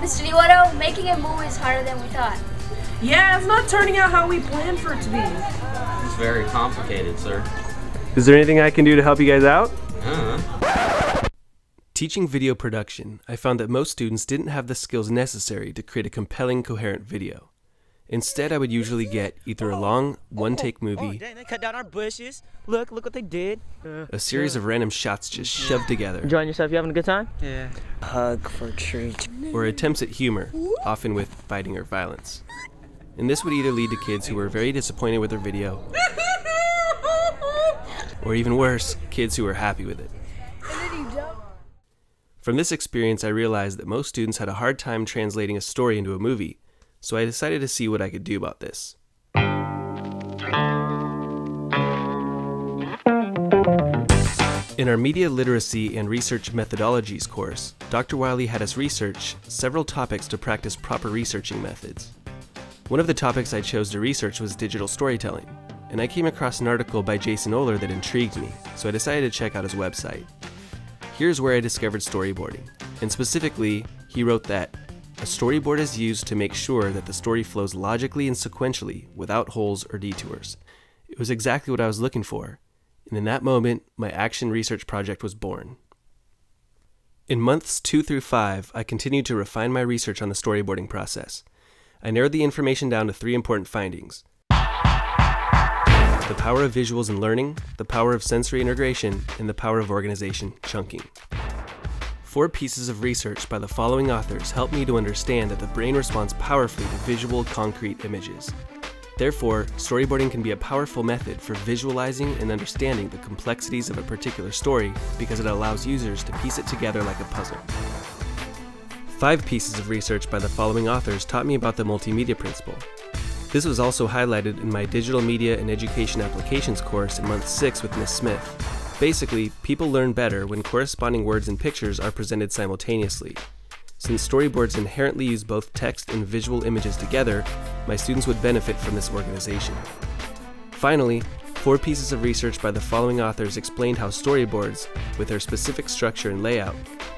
Mr. Devoto, making a movie is harder than we thought. Yeah, it's not turning out how we planned for it to be. It's very complicated, sir. Is there anything I can do to help you guys out? Teaching video production, I found that most students didn't have the skills necessary to create a compelling, coherent video. Instead, I would usually get either a long, one-take movie, Dang, they cut down our bushes. Look what they did. a series of random shots just shoved together, Enjoying yourself? You having a good time? Yeah. Hug for a treat. or attempts at humor, often with fighting or violence. And this would either lead to kids who were very disappointed with their video, or even worse, kids who were happy with it. From this experience, I realized that most students had a hard time translating a story into a movie, so I decided to see what I could do about this. In our Media Literacy and Research Methodologies course, Dr. Wiley had us research several topics to practice proper researching methods. One of the topics I chose to research was digital storytelling, and I came across an article by Jason Oler that intrigued me, so I decided to check out his website. Here's where I discovered storyboarding, and specifically, he wrote that a storyboard is used to make sure that the story flows logically and sequentially without holes or detours. It was exactly what I was looking for, and in that moment, my action research project was born. In months 2 through 5, I continued to refine my research on the storyboarding process. I narrowed the information down to 3 important findings: the power of visuals in learning, the power of sensory integration, and the power of organization, chunking. 4 pieces of research by the following authors helped me to understand that the brain responds powerfully to visual, concrete images. Therefore, storyboarding can be a powerful method for visualizing and understanding the complexities of a particular story because it allows users to piece it together like a puzzle. 5 pieces of research by the following authors taught me about the multimedia principle. This was also highlighted in my Digital Media and Education Applications course in month 6 with Ms. Smith. Basically, people learn better when corresponding words and pictures are presented simultaneously. Since storyboards inherently use both text and visual images together, my students would benefit from this organization. Finally, 4 pieces of research by the following authors explained how storyboards, with their specific structure and layout,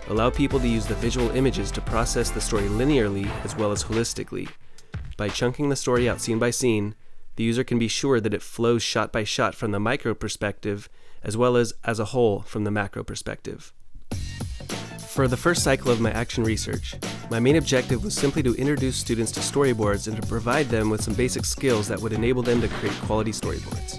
allow people to use the visual images to process the story linearly as well as holistically. By chunking the story out scene by scene, the user can be sure that it flows shot by shot from the micro perspective as well as a whole from the macro perspective. For the first cycle of my action research, my main objective was simply to introduce students to storyboards and to provide them with some basic skills that would enable them to create quality storyboards.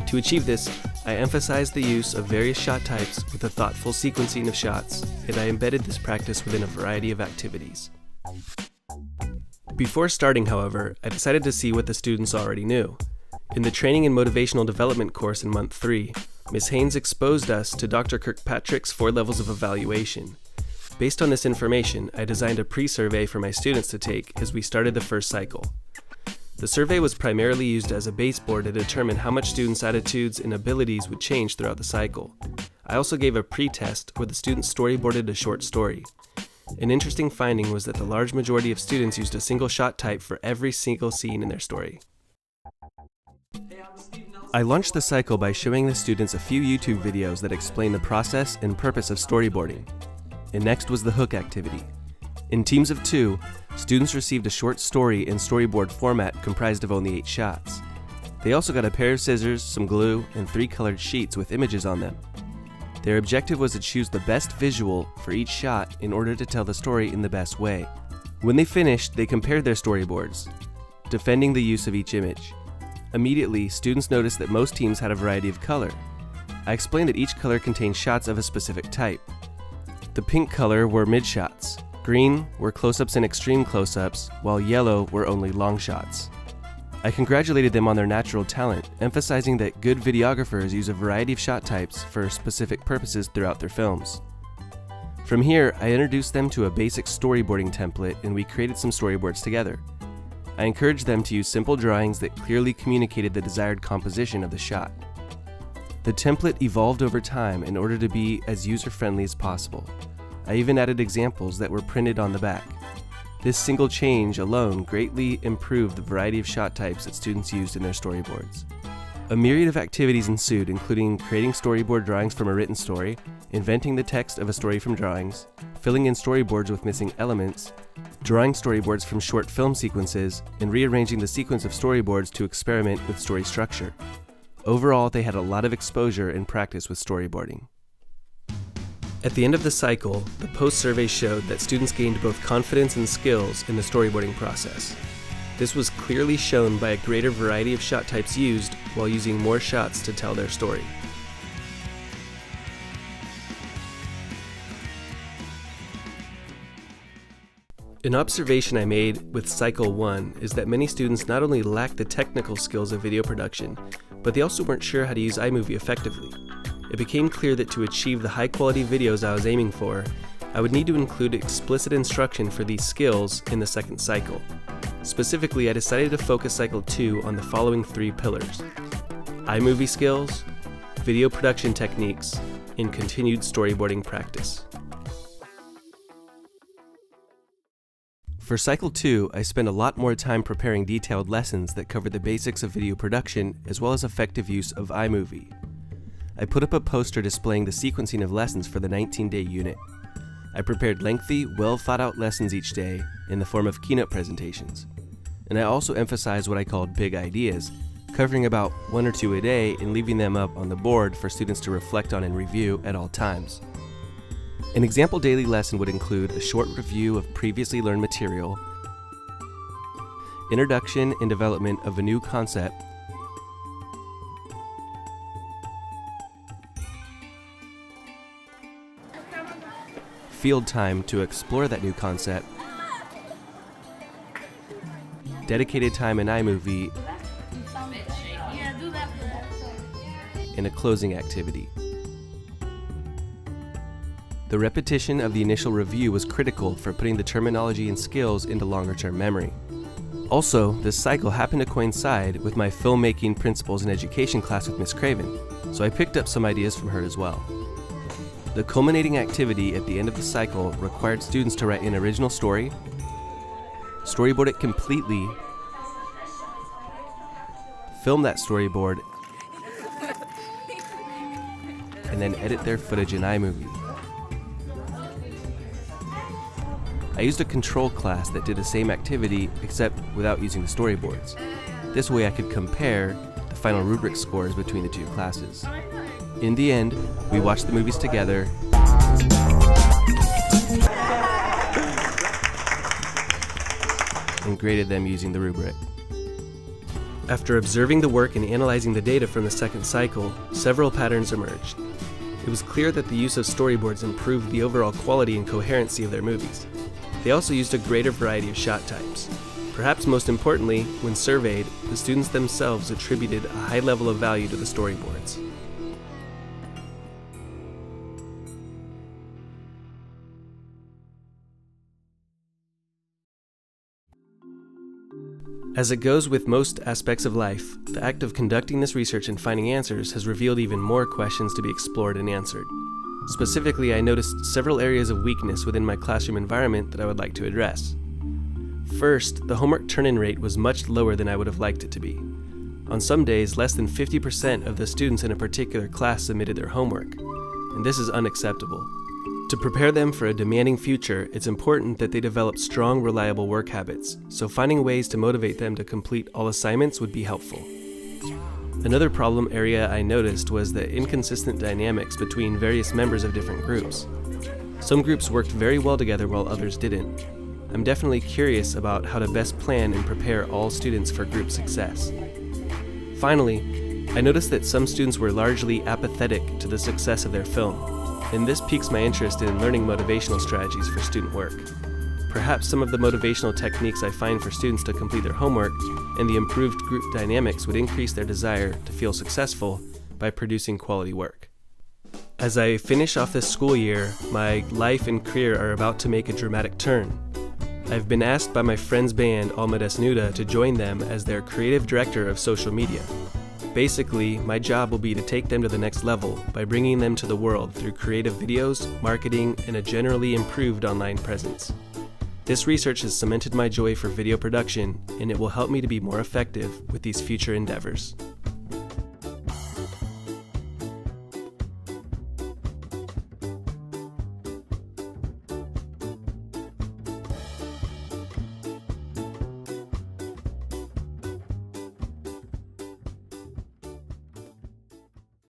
To achieve this, I emphasized the use of various shot types with a thoughtful sequencing of shots, and I embedded this practice within a variety of activities. Before starting, however, I decided to see what the students already knew. In the Training and Motivational Development course in month 3, Ms. Haynes exposed us to Dr. Kirkpatrick's 4 levels of evaluation. Based on this information, I designed a pre-survey for my students to take as we started the first cycle. The survey was primarily used as a baseboard to determine how much students' attitudes and abilities would change throughout the cycle. I also gave a pre-test where the students storyboarded a short story. An interesting finding was that the large majority of students used a single shot type for every single scene in their story. I launched the cycle by showing the students a few YouTube videos that explain the process and purpose of storyboarding. And next was the hook activity. In teams of 2, students received a short story in storyboard format comprised of only 8 shots. They also got a pair of scissors, some glue, and 3 colored sheets with images on them. Their objective was to choose the best visual for each shot in order to tell the story in the best way. When they finished, they compared their storyboards, defending the use of each image. Immediately, students noticed that most teams had a variety of color. I explained that each color contained shots of a specific type. The pink color were mid-shots, green were close-ups and extreme close-ups, while yellow were only long shots. I congratulated them on their natural talent, emphasizing that good videographers use a variety of shot types for specific purposes throughout their films. From here, I introduced them to a basic storyboarding template and we created some storyboards together. I encouraged them to use simple drawings that clearly communicated the desired composition of the shot. The template evolved over time in order to be as user-friendly as possible. I even added examples that were printed on the back. This single change alone greatly improved the variety of shot types that students used in their storyboards. A myriad of activities ensued, including creating storyboard drawings from a written story, inventing the text of a story from drawings, filling in storyboards with missing elements, drawing storyboards from short film sequences, and rearranging the sequence of storyboards to experiment with story structure. Overall, they had a lot of exposure and practice with storyboarding. At the end of the cycle, the post-survey showed that students gained both confidence and skills in the storyboarding process. This was clearly shown by a greater variety of shot types used while using more shots to tell their story. An observation I made with Cycle 1 is that many students not only lack the technical skills of video production, but they also weren't sure how to use iMovie effectively. It became clear that to achieve the high-quality videos I was aiming for, I would need to include explicit instruction for these skills in the second cycle. Specifically, I decided to focus Cycle 2 on the following 3 pillars: iMovie skills, video production techniques, and continued storyboarding practice. For Cycle 2, I spent a lot more time preparing detailed lessons that covered the basics of video production as well as effective use of iMovie. I put up a poster displaying the sequencing of lessons for the 19-day unit. I prepared lengthy, well-thought-out lessons each day in the form of keynote presentations. And I also emphasized what I called big ideas, covering about 1 or 2 a day and leaving them up on the board for students to reflect on and review at all times. An example daily lesson would include a short review of previously learned material, introduction and development of a new concept, field time to explore that new concept, dedicated time in iMovie, and a closing activity. The repetition of the initial review was critical for putting the terminology and skills into longer-term memory. Also, this cycle happened to coincide with my filmmaking principles and education class with Miss Craven, so I picked up some ideas from her as well. The culminating activity at the end of the cycle required students to write an original story, storyboard it completely, film that storyboard, and then edit their footage in iMovie. I used a control class that did the same activity except without using the storyboards. This way I could compare the final rubric scores between the 2 classes. In the end, we watched the movies together and graded them using the rubric. After observing the work and analyzing the data from the second cycle, several patterns emerged. It was clear that the use of storyboards improved the overall quality and coherency of their movies. They also used a greater variety of shot types. Perhaps most importantly, when surveyed, the students themselves attributed a high level of value to the storyboards. As it goes with most aspects of life, the act of conducting this research and finding answers has revealed even more questions to be explored and answered. Specifically, I noticed several areas of weakness within my classroom environment that I would like to address. First, the homework turn-in rate was much lower than I would have liked it to be. On some days, less than 50% of the students in a particular class submitted their homework, and this is unacceptable. To prepare them for a demanding future, it's important that they develop strong, reliable work habits, so finding ways to motivate them to complete all assignments would be helpful. Another problem area I noticed was the inconsistent dynamics between various members of different groups. Some groups worked very well together while others didn't. I'm definitely curious about how to best plan and prepare all students for group success. Finally, I noticed that some students were largely apathetic to the success of their film, and this piques my interest in learning motivational strategies for student work. Perhaps some of the motivational techniques I find for students to complete their homework and the improved group dynamics would increase their desire to feel successful by producing quality work. As I finish off this school year, my life and career are about to make a dramatic turn. I've been asked by my friend's band Alma Desnuda to join them as their creative director of social media. Basically, my job will be to take them to the next level by bringing them to the world through creative videos, marketing, and a generally improved online presence. This research has cemented my joy for video production, and it will help me to be more effective with these future endeavors.